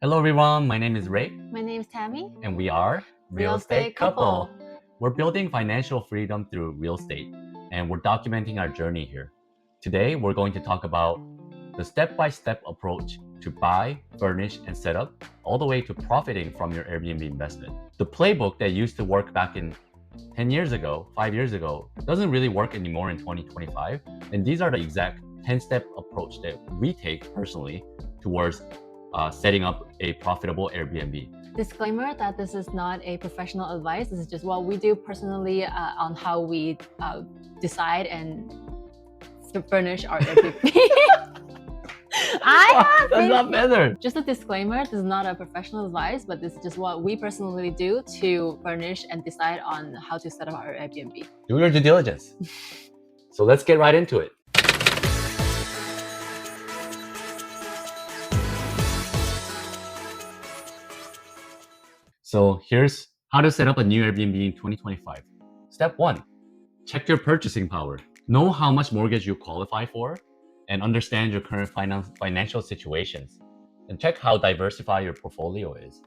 Hello everyone, my name is Ray My name's Tammy. and we are Real Estate Couple. We're building financial freedom through real estate and we're documenting our journey here. Today we're going to talk about the step-by-step approach to buy, furnish, and set up, all the way to profiting from your Airbnb investment. The playbook that used to work back in 10 years ago, 5 years ago, doesn't really work anymore in 2025. And these are the exact 10-step approach that we take personally towards setting up a profitable Airbnb. Disclaimer that this is not a professional advice. This is just what we do personally on how we decide and furnish our Airbnb. That's not better. Just a disclaimer, this is not a professional advice, but this is just what we personally do to furnish and decide on how to set up our Airbnb. Do your due diligence. So let's get right into it. So here's how to set up a new Airbnb in 2025. Step 1, check your purchasing power. Know how much mortgage you qualify for and understand your current financial situations. And check how diversified your portfolio is.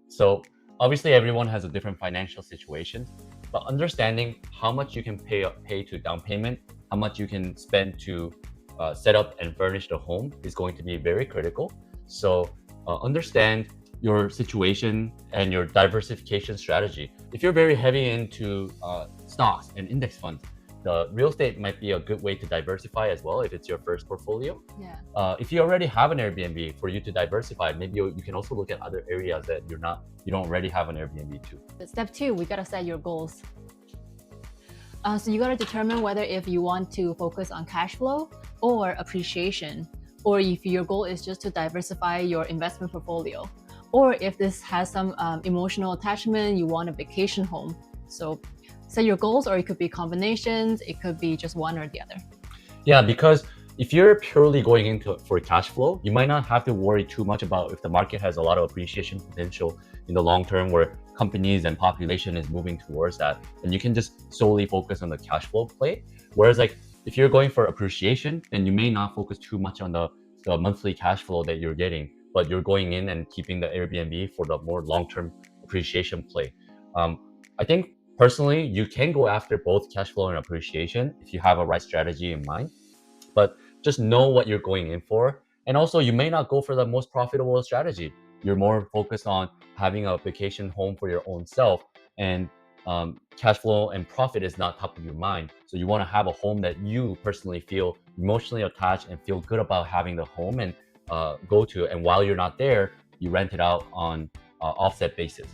So obviously everyone has a different financial situation, but understanding how much you can pay to down payment, how much you can spend to set up and furnish the home is going to be very critical. So understand your situation and your diversification strategy. If you're very heavy into stocks and index funds, the real estate might be a good way to diversify as well if it's your first portfolio. Yeah. If you already have an Airbnb, for you to diversify, maybe you can also look at other areas that you don't already have an Airbnb to. Step 2, we gotta set your goals. So you gotta determine whether if you want to focus on cash flow or appreciation, or if your goal is just to diversify your investment portfolio, or if this has some emotional attachment, you want a vacation home. So set your goals, or it could be combinations, it could be just one or the other. Yeah, because if you're purely going into it for cash flow, you might not have to worry too much about if the market has a lot of appreciation potential in the long term where companies and population is moving towards that. And you can just solely focus on the cash flow play. Whereas like if you're going for appreciation, then you may not focus too much on the monthly cash flow that you're getting, but you're going in and keeping the Airbnb for the more long-term appreciation play. I think personally, you can go after both cash flow and appreciation if you have a right strategy in mind, but just know what you're going in for. And also, you may not go for the most profitable strategy. You're more focused on having a vacation home for your own self, and cash flow and profit is not top of your mind. So you want to have a home that you personally feel emotionally attached and feel good about having the home and go to. And while you're not there, you rent it out on offset basis.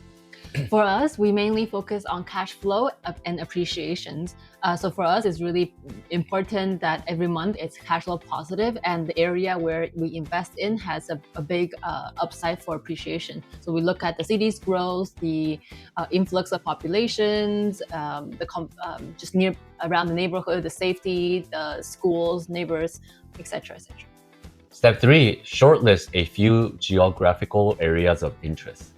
For us, we mainly focus on cash flow and appreciations. So for us, it's really important that every month it's cash flow positive, and the area where we invest in has a big upside for appreciation. So we look at the city's growth, the influx of populations, just near around the neighborhood, the safety, the schools, neighbors, etc., etc. Step 3, shortlist a few geographical areas of interest.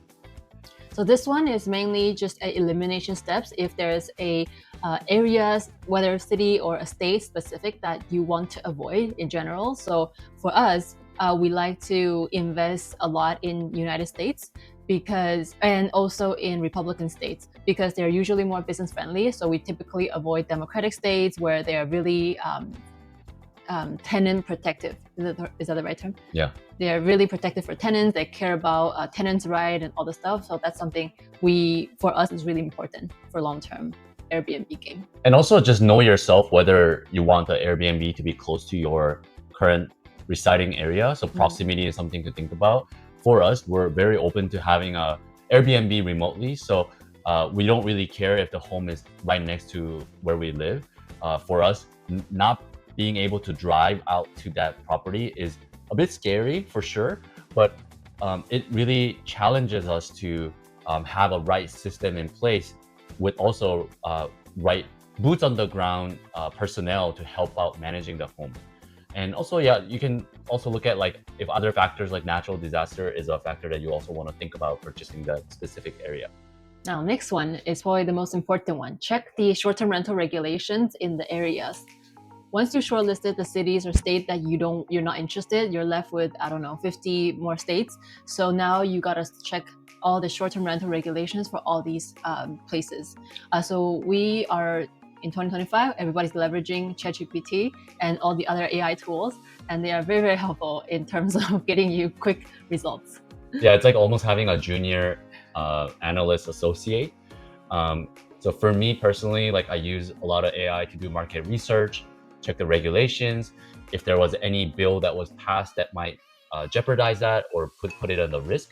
So this one is mainly just elimination steps. If there's a areas, whether city or a state specific, that you want to avoid in general. So for us, we like to invest a lot in United States and also in Republican states, because they're usually more business friendly. So we typically avoid Democratic states where they are really tenant protective. Is that the right term? Yeah. They're really protective for tenants. They care about tenants' right and all the stuff. So that's something for us, is really important for long-term Airbnb game. And also just know yourself whether you want the Airbnb to be close to your current residing area. So proximity is something to think about. For us, we're very open to having a Airbnb remotely. So we don't really care if the home is right next to where we live. For us, not being able to drive out to that property is a bit scary for sure, but it really challenges us to have a right system in place with also right boots on the ground personnel to help out managing the home. And also, yeah, you can also look at like if other factors like natural disaster is a factor that you also want to think about purchasing that specific area. Now, next one is probably the most important one. Check the short-term rental regulations in the areas. once you shortlisted the cities or state that you're not interested, you're left with, I don't know, 50 more states. So now you got to check all the short-term rental regulations for all these places. So we are in 2025, everybody's leveraging ChatGPT and all the other AI tools, and they are very, very helpful in terms of getting you quick results. Yeah, it's like almost having a junior analyst associate. So for me personally, like I use a lot of AI to do market research, check the regulations. If there was any bill that was passed that might jeopardize that or put it at the risk.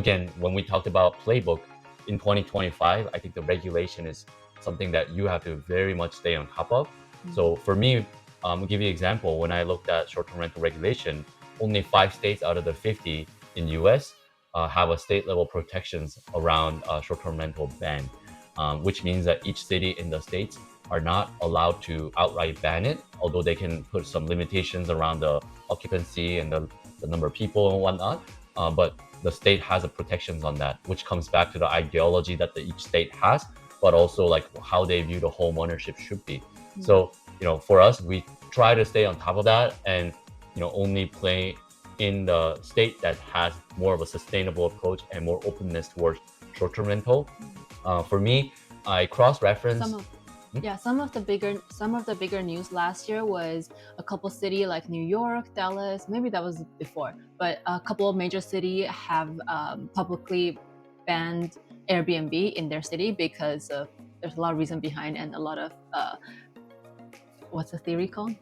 Again, when we talked about playbook in 2025, I think the regulation is something that you have to very much stay on top of. So for me, I'll give you an example. When I looked at short-term rental regulation, only 5 states out of the 50 in US have a state level protections around short-term rental ban, which means that each city in the states are not allowed to outright ban it, although they can put some limitations around the occupancy and the number of people and whatnot. But the state has a protections on that, which comes back to the ideology that each state has, but also like how they view the home ownership should be. So, for us, we try to stay on top of that and, only play in the state that has more of a sustainable approach and more openness towards short-term rental. For me, I cross-reference. Some of the bigger news last year was a couple city like New York, Dallas, maybe that was before, but a couple of major city have publicly banned Airbnb in their city because there's a lot of reason behind and a lot of what's the theory called?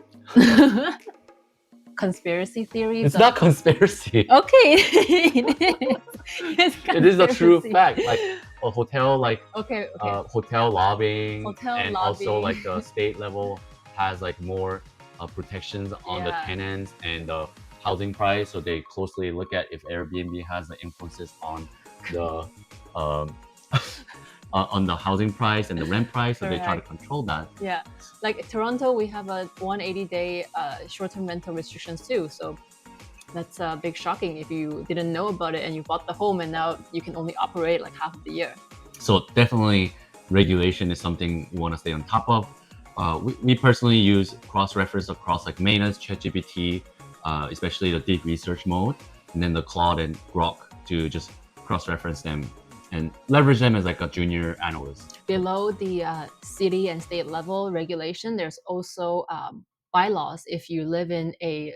Conspiracy theories. It's not conspiracy. Okay, it is a true fact. Like a hotel, hotel lobbying, also like the state level has like more protections on the tenants and the housing price. So they closely look at if Airbnb has the influences on the on the housing price and the rent price, so they try to control that. Yeah, like Toronto, we have a 180-day short-term rental restrictions too. So that's big shocking if you didn't know about it and you bought the home and now you can only operate like half of the year. So definitely regulation is something you want to stay on top of. We personally use cross-reference across like Manus, ChatGPT, especially the deep research mode, and then the Claude and Grok to just cross-reference them and leverage them as like a junior analyst. Below the city and state level regulation, there's also bylaws if you live in a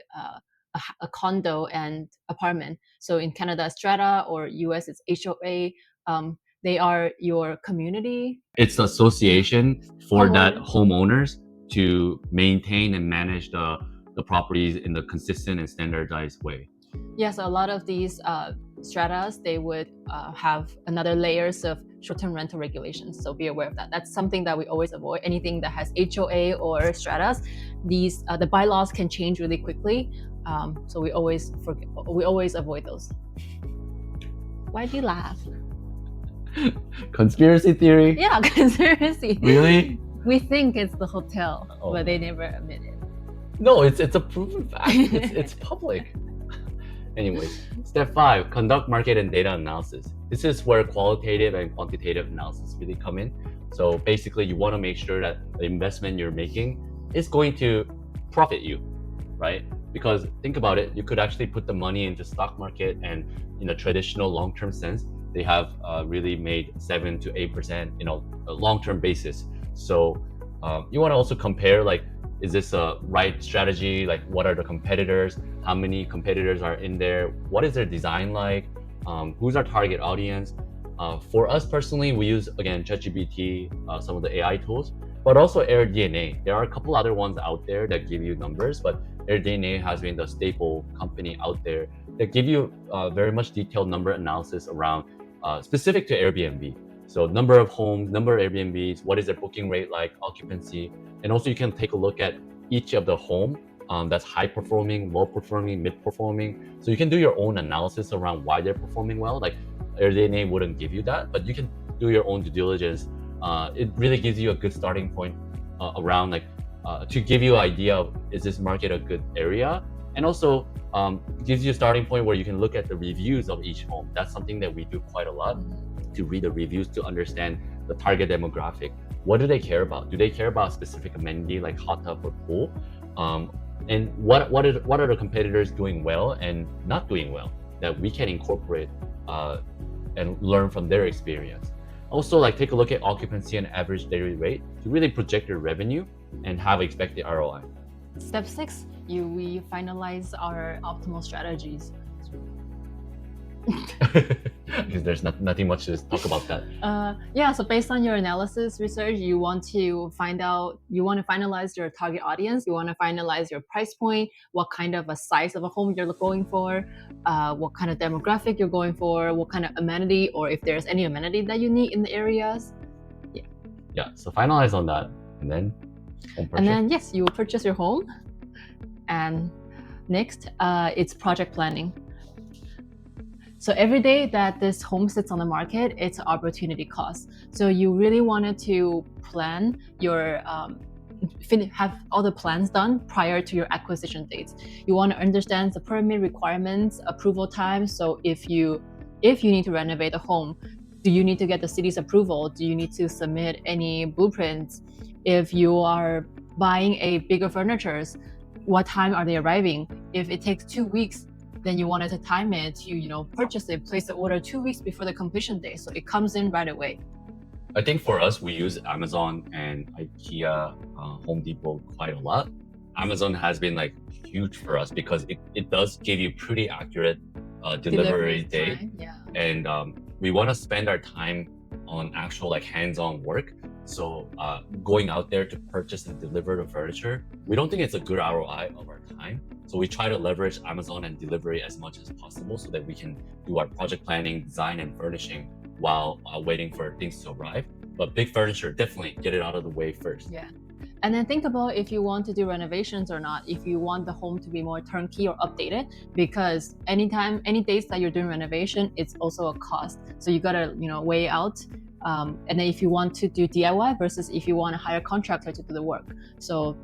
condo and apartment. So in Canada, strata, or US, it's HOA. They are your community. It's the association for that homeowners to maintain and manage the properties in the consistent and standardized way. Yes, a lot of these stratas, they would have another layers of short-term rental regulations. So be aware of that. That's something that we always avoid. Anything that has HOA or stratas, these the bylaws can change really quickly. So we always avoid those. Why do you laugh? Conspiracy theory? Yeah, conspiracy. Really? We think it's the hotel, but they never admit it. No, it's a proven fact. It's public. Anyways, step 5, conduct market and data analysis. This is where qualitative and quantitative analysis really come in. So basically, you want to make sure that the investment you're making is going to profit you, right? Because think about it, you could actually put the money into stock market, and in a traditional long-term sense, they have really made 7 to 8%, a long-term basis. So you want to also compare, like, is this a right strategy? Like, what are the competitors? How many competitors are in there? What is their design like? Who's our target audience? For us personally, we use, again, ChatGPT, some of the AI tools, but also AirDNA. There are a couple other ones out there that give you numbers, but AirDNA has been the staple company out there that give you very much detailed number analysis around specific to Airbnb. So number of homes, number of Airbnbs, what is their booking rate like, occupancy, and also you can take a look at each of the home that's high performing, low performing, mid performing. So you can do your own analysis around why they're performing well. Like AirDNA wouldn't give you that, but you can do your own due diligence. It really gives you a good starting point around to give you an idea of, is this market a good area? And also gives you a starting point where you can look at the reviews of each home. That's something that we do quite a lot. to read the reviews to understand the target demographic. What do they care about? Do they care about a specific amenity like hot tub or pool? And what are the competitors doing well and not doing well that we can incorporate and learn from their experience? Also, like take a look at occupancy and average daily rate to really project your revenue and have expected ROI. Step 6, we finalize our optimal strategies. Because there's nothing much to talk about that. Yeah, so based on your analysis research, you want to finalize your target audience, you want to finalize your price point, what kind of a size of a home you're going for, what kind of demographic you're going for, what kind of amenity, or if there's any amenity that you need in the areas. Yeah, so finalize on that, and then home purchase. And then yes, you will purchase your home. And next, it's project planning. So every day that this home sits on the market, it's an opportunity cost. So you really wanted to plan your have all the plans done prior to your acquisition dates. You want to understand the permit requirements, approval times. So if you need to renovate a home, do you need to get the city's approval? Do you need to submit any blueprints? If you are buying a bigger furnitures, what time are they arriving? If it takes 2 weeks, then you wanted to time it to purchase it, place the order 2 weeks before the completion day, so it comes in right away. I think for us, we use Amazon and IKEA, Home Depot quite a lot. Amazon has been like huge for us because it does give you pretty accurate delivery date. Yeah. And we want to spend our time on actual like hands-on work. So going out there to purchase and deliver the furniture, we don't think it's a good ROI of our time. So we try to leverage Amazon and delivery as much as possible so that we can do our project planning, design, and furnishing while waiting for things to arrive. But big furniture, definitely get it out of the way first. Yeah. And then think about if you want to do renovations or not, if you want the home to be more turnkey or updated, because any days that you're doing renovation, it's also a cost. So you gotta weigh out. And then if you want to do DIY versus if you want to hire a contractor to do the work. So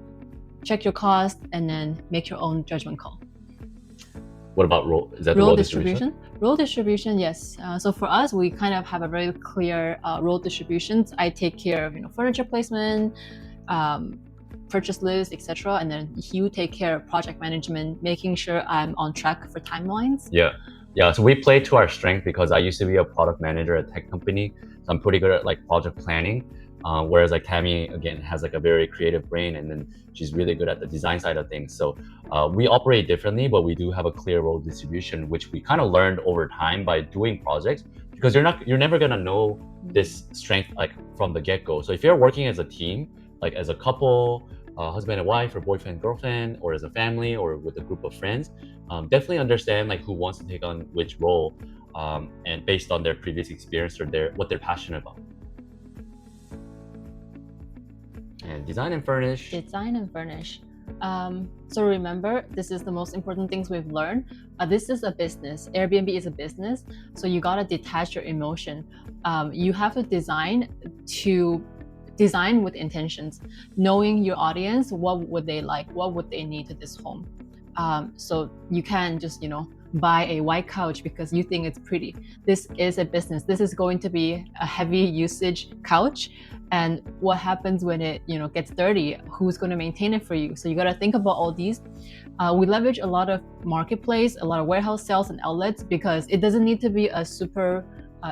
check your cost and then make your own judgment call. What about role? Is that role distribution? Role distribution, yes. So for us, we kind of have a very clear role distributions. I take care of furniture placement, purchase list, etc. And then you take care of project management, making sure I'm on track for timelines. Yeah. So we play to our strength because I used to be a product manager at a tech company. So I'm pretty good at like project planning. Whereas like Tammy, again, has like a very creative brain, and then she's really good at the design side of things. So we operate differently, but we do have a clear role distribution, which we kind of learned over time by doing projects, because you're never gonna know this strength like from the get-go. So if you're working as a team, like as a couple, husband and wife, or boyfriend and girlfriend, or as a family, or with a group of friends, definitely understand like who wants to take on which role, and based on their previous experience or what they're passionate about. And design and furnish. So remember, this is the most important things we've learned. This is a business. Airbnb is a business. So you gotta detach your emotion. You have to design with intentions, knowing your audience, what would they like, what would they need to this home. So you can just buy a white couch because you think it's pretty. This is a business. This is going to be a heavy usage couch, and what happens when it gets dirty? Who's going to maintain it for you? So you got to think about all these. We leverage a lot of marketplace, a lot of warehouse sales and outlets, because it doesn't need to be a super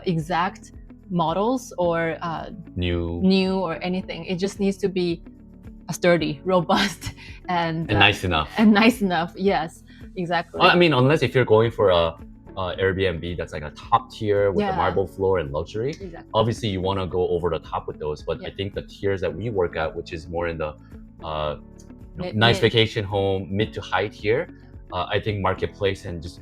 exact models or new or anything. It just needs to be sturdy, robust, and nice enough. Yes, exactly. I mean, unless if you're going for a Airbnb that's like a top tier with a marble floor and luxury, exactly. Obviously you want to go over the top with those. But I think the tiers that we work at, which is more in the nice vacation home, mid to high tier, I think marketplace and just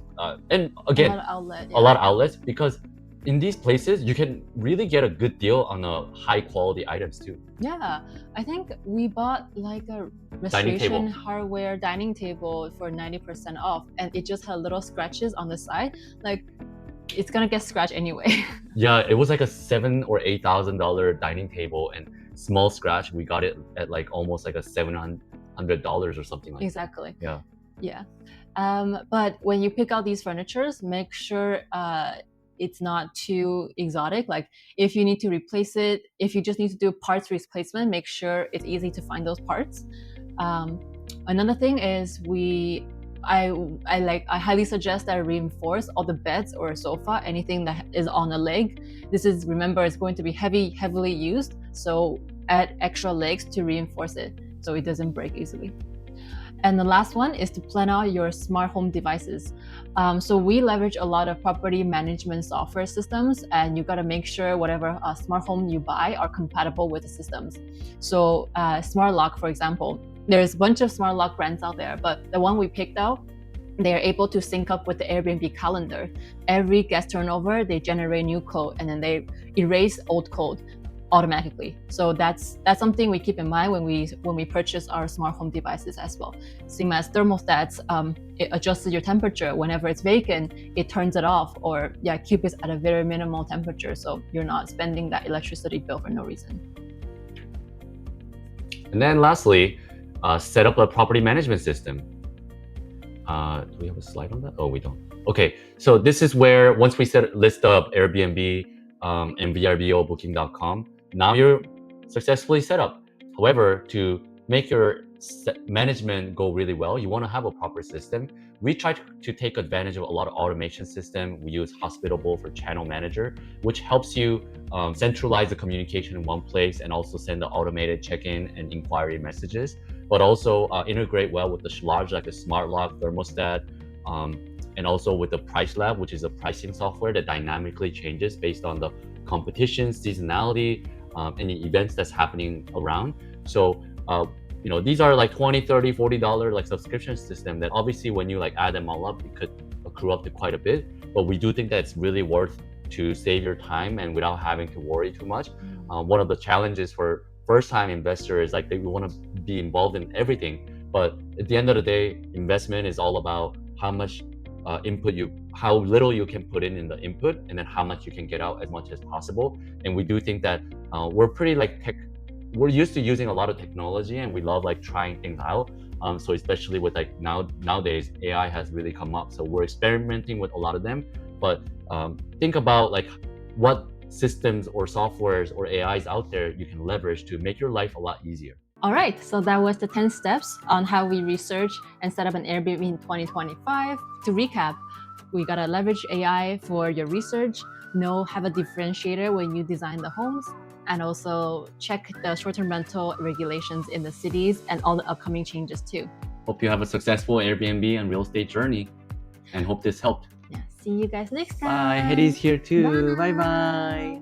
and again a lot of outlets, because in these places you can really get a good deal on high quality items too. Yeah, I think we bought like a restoration hardware dining table for 90% off, and it just had little scratches on the side. Like, it's gonna get scratched anyway. Yeah, it was like a $7,000 or $8,000 dining table, and small scratch. We got it at like almost like a $700 or something like exactly. that. Yeah. But when you pick out these furnitures, make sure it's not too exotic. Like if you need to replace it, if you just need to do parts replacement, make sure it's easy to find those parts. Another thing is I highly suggest that I reinforce all the beds or sofa, anything that is on a leg. This is, remember, it's going to be heavily used, so add extra legs to reinforce it so it doesn't break easily. And the last one is to plan out your smart home devices. So we leverage a lot of property management software systems, and you got to make sure whatever smart home you buy are compatible with the systems. So smart lock, for example, there's a bunch of smart lock brands out there, but the one we picked out, they are able to sync up with the Airbnb calendar. Every guest turnover, they generate new code and then they erase old code automatically. So that's something we keep in mind when we purchase our smart home devices as well. Same as thermostats, it adjusts your temperature. Whenever it's vacant, it turns it off, or keep it at a very minimal temperature so you're not spending that electricity bill for no reason. And then lastly, set up a property management system. Do we have a slide on that? Oh, we don't. Okay, so this is where once we list up Airbnb and VRBO Booking.com, now you're successfully set up. However, to make your management go really well, you want to have a proper system. We try to take advantage of a lot of automation system. We use Hospitable for Channel Manager, which helps you centralize the communication in one place and also send the automated check-in and inquiry messages, but also integrate well with the large, like the smart lock, thermostat, and also with the Price Lab, which is a pricing software that dynamically changes based on the competition, seasonality, any events that's happening around. So these are like $20, $30, $40 like subscription system that obviously when you like add them all up, it could accrue up to quite a bit. But we do think that it's really worth to save your time and without having to worry too much. One of the challenges for first-time investors, like they want to be involved in everything, but at the end of the day, investment is all about how much how little you can put in the input, and then how much you can get out as much as possible. And we do think that we're pretty we're used to using a lot of technology, and we love like trying things out. So especially with like nowadays, AI has really come up. So we're experimenting with a lot of them, but think about like what systems or softwares or AIs out there you can leverage to make your life a lot easier. All right, so that was the 10 steps on how we research and set up an Airbnb in 2025. To recap, we gotta leverage AI for your research, have a differentiator when you design the homes, and also check the short-term rental regulations in the cities and all the upcoming changes too. Hope you have a successful Airbnb and real estate journey, and hope this helped. Yeah, see you guys next time. Bye. Hetty's here too. Bye bye.